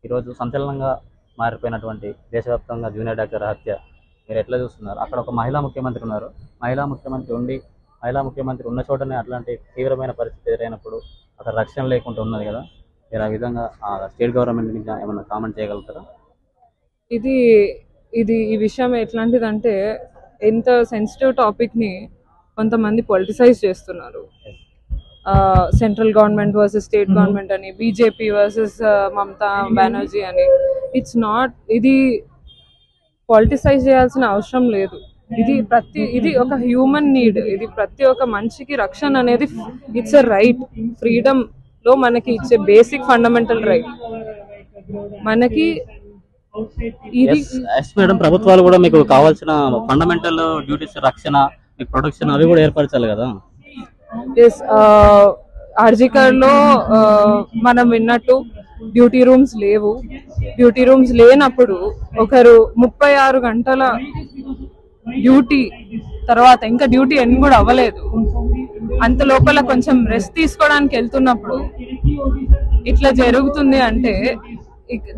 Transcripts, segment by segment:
ఈరోజు సంచలనంగా మారిపోయినటువంటి దేశవ్యాప్తంగా జూనియర్ డాక్టర్ హత్య మీరు ఎట్లా చూస్తున్నారు? అక్కడ ఒక మహిళా ముఖ్యమంత్రి ఉన్నారు. మహిళా ముఖ్యమంత్రి ఉన్న చోటనే అట్లాంటి తీవ్రమైన పరిస్థితి ఎదురైనప్పుడు అక్కడ రక్షణ లేకుండా ఉన్నది కదా. మీరు ఆ విధంగా స్టేట్ గవర్నమెంట్ మీద ఏమైనా కామెంట్ చేయగలుగుతారా? ఇది ఇది ఈ విషయం ఎట్లాంటిదంటే ఎంత సెన్సిటివ్ టాపిక్ని కొంతమంది పొలిటిసైజ్ చేస్తున్నారు. Central government versus state government అని, బీజేపీ వర్సెస్ మమతా బెనర్జీ అని. ఇట్స్ నాట్, ఇది పొలిటిసైజ్ చేయాల్సిన అవసరం లేదు. ఇది ఒక హ్యూమన్ నీడ్. ఇది ప్రతి ఒక్క మనిషికి రక్షణ అనేది ఇట్స్ ఎ రైట్. ఫ్రీడమ్ లో మనకి ఇచ్చే బేసిక్ ఫండమెంటల్ రైట్. మనకి మేడం, ప్రభుత్వాలు కూడా మీకు కావాల్సిన ఫండమెంటల్ డ్యూటీస్, రక్షణ, ప్రొటెక్షన్ అవి కూడా ఏర్పరచాలి కదా. ఆర్జికర్ లో మనం విన్నట్టు డ్యూటీ రూమ్స్ లేవు. డ్యూటీ రూమ్స్ లేనప్పుడు ఒకరు 36 గంటల డ్యూటీ తర్వాత ఇంకా డ్యూటీ ఎండ్ కూడా అవ్వలేదు, అంత లోపల కొంచెం రెస్ట్ తీసుకోవడానికి వెళ్తున్నప్పుడు ఇట్లా జరుగుతుంది అంటే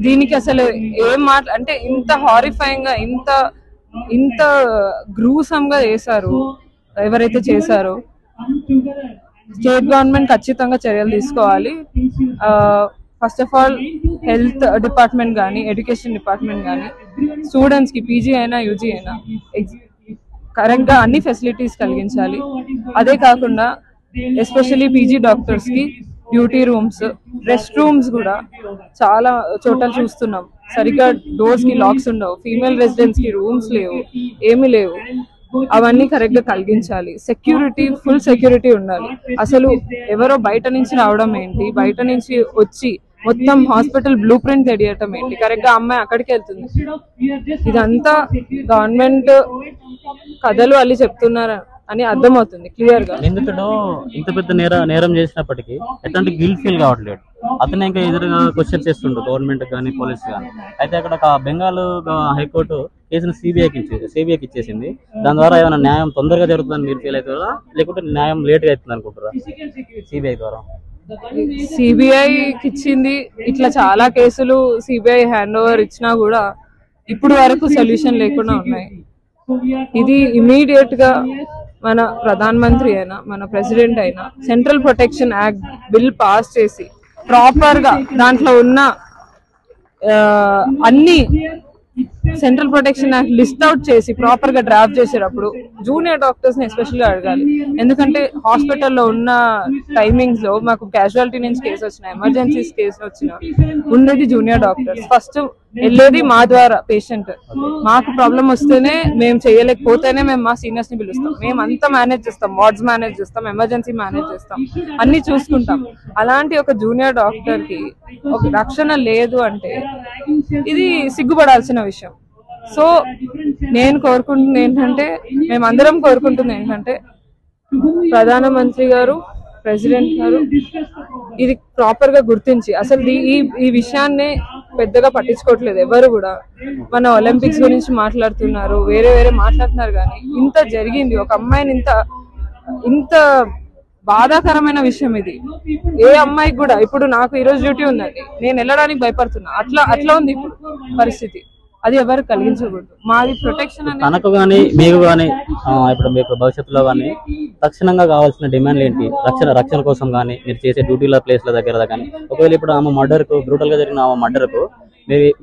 దీనికి అసలు ఏం అంటే ఇంత హారిఫైయింగ్ గా, ఇంత గ్రూసమ్ గా చేశారు ఎవరైతే చేశారో. స్టేట్ గవర్నమెంట్ ఖచ్చితంగా చర్యలు తీసుకోవాలి. First of all health department కానీ, ఎడ్యుకేషన్ డిపార్ట్మెంట్ కానీ, స్టూడెంట్స్ కి పీజీ అయినా యూజీ అయినా కరెక్ట్ గా అన్ని ఫెసిలిటీస్ కలిగించాలి. అదే కాకుండా ఎస్పెషల్లీ పీజీ డాక్టర్స్ కి డ్యూటీ రూమ్స్, రెస్ట్ రూమ్స్ కూడా చాలా చోట్ల చూస్తున్నాం సరిగ్గా డోర్స్ కి లాక్స్ ఉండవు. ఫీమేల్ రెసిడెంట్స్ కి రూమ్స్ లేవు, ఏమీ లేవు. అవన్నీ కరెక్ట్ గా కలిగించాలి. సెక్యూరిటీ, ఫుల్ సెక్యూరిటీ ఉండాలి. అసలు ఎవరో బయట నుంచి రావడం ఏంటి, బయట నుంచి వచ్చి మొత్తం హాస్పిటల్ బ్లూ ప్రింట్ తెలియటం ఏంటి, కరెక్ట్ గా అమ్మాయి అక్కడికి వెళ్తుంది. ఇదంతా గవర్నమెంట్ కథలు అల్లి చెప్తున్నారు అని అర్థమవుతుంది క్లియర్ గా. నిందితుడు ఇంత పెద్ద నేరం చేసినప్పటికీ ఎట్లాంటి గిల్ట్ ఫీల్ కావట్లేదు. అతనే ఇంకా ఎదురుగా క్వశ్చన్ చేస్తుండు గవర్నమెంట్ కానీ, పోలీస్ కానీ. అయితే అక్కడ బెంగాల్ హైకోర్టు కేసును సిబిఐకి ఇచ్చేసింది. దాని ద్వారా ఏమైనా న్యాయం తొందరగా జరుగుతుందని మీరు ఫీల్ అవుతారా, లేకుంటే న్యాయం లేట్ గా అవుతుంది అనుకుంటారా? సిబిఐ ద్వారా సిబిఐకి ఇచ్చింది. ఇట్లా చాలా కేసులు సిబిఐ హ్యాండ్ ఓవర్ ఇచ్చినా కూడా ఇప్పుడు వరకు సొల్యూషన్ లేకుండా ఉన్నాయి. ఇది ఇమీడియట్ గా మన ప్రధానమంత్రి అయినా, మన ప్రెసిడెంట్ అయినా central protection act bill pass చేసి ప్రాపర్ గా దాంట్లో ఉన్న అన్ని central protection act list out చేసి ప్రాపర్ గా డ్రాఫ్ట్ చేసేటప్పుడు జూనియర్ డాక్టర్స్ ని ఎస్పెషల్గా అడగాలి. ఎందుకంటే హాస్పిటల్లో ఉన్న టైమింగ్స్ లో మాకు క్యాజువాలిటీ నుంచి కేసు వచ్చిన, ఎమర్జెన్సీస్ కేసు వచ్చిన ఉండేది జూనియర్ డాక్టర్స్. ఫస్ట్ వెళ్ళేది మా ద్వారా పేషెంట్. మాకు ప్రాబ్లం వస్తేనే, మేము చేయలేకపోతేనే మేము మా సీనియర్స్ ని పిలుస్తాం. మేము అంతా మేనేజ్ చేస్తాం, వార్డ్స్ మేనేజ్ చేస్తాం, ఎమర్జెన్సీ మేనేజ్ చేస్తాం, అన్ని చూసుకుంటాం. అలాంటి ఒక జూనియర్ డాక్టర్ కి ఒక రక్షణ లేదు అంటే ఇది సిగ్గుపడాల్సిన విషయం. సో నేను కోరుకుంటుంది ఏంటంటే, మేమందరం కోరుకుంటుంది ఏంటంటే, ప్రధానమంత్రి గారు, ప్రెసిడెంట్ గారు ఇది ప్రాపర్ గా గుర్తించి, అసలు ఈ విషయాన్ని పెద్దగా పట్టించుకోవట్లేదు ఎవరు కూడా. మన ఒలింపిక్స్ గురించి మాట్లాడుతున్నారు, వేరే మాట్లాడుతున్నారు, కానీ ఇంత జరిగింది ఒక అమ్మాయిని, ఇంత బాధాకరమైన విషయం ఇది. ఏ అమ్మాయికి కూడా, ఇప్పుడు నాకు ఈరోజు డ్యూటీ ఉందండి, నేను వెళ్ళడానికి భయపడుతున్నా. అట్లా ఉంది ఇప్పుడు పరిస్థితి. అది ఎవరు కలిగించకూడదు. మాది ప్రొటెక్షన్ అనేది. తనకు గానీ, మీకు గానీ, ఇప్పుడు మీకు భవిష్యత్తులో గానీ తక్షణంగా కావాల్సిన డిమాండ్లు ఏంటి? రక్షణ కోసం కానీ, మీరు చేసే డ్యూటీల ప్లేస్ల దగ్గర కానీ, ఒకవేళ ఇప్పుడు ఆమె మర్డర్కు, బ్రూటల్ గా జరిగిన ఆమె మర్డర్కు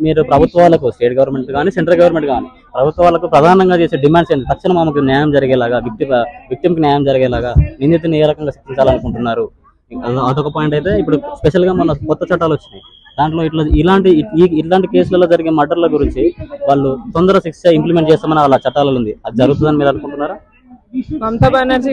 మీరు ప్రభుత్వాలకు, స్టేట్ గవర్నమెంట్ కానీ, సెంట్రల్ గవర్నమెంట్ కానీ, ప్రభుత్వాలకు ప్రధానంగా చేసే డిమాండ్స్ ఏంటి? తక్షణం ఆమెకు న్యాయం జరిగేలాగా, విక్టిమ్కి న్యాయం జరిగేలాగా నిందితుని ఏ రకంగా శిక్షించాలనుకుంటున్నారు? అదొక పాయింట్. అయితే ఇప్పుడు స్పెషల్ గా మన కొత్త చట్టాలు వచ్చినాయి. దాంట్లో ఇట్లాంటి కేసులలో జరిగే మర్డర్ల గురించి వాళ్ళు తొందర శిక్ష ఇంప్లిమెంట్ చేస్తామని వాళ్ళ చట్టాలలో ఉంది. అది జరుగుతుందని మీరు అనుకుంటున్నారా? మమతా బెనర్జీ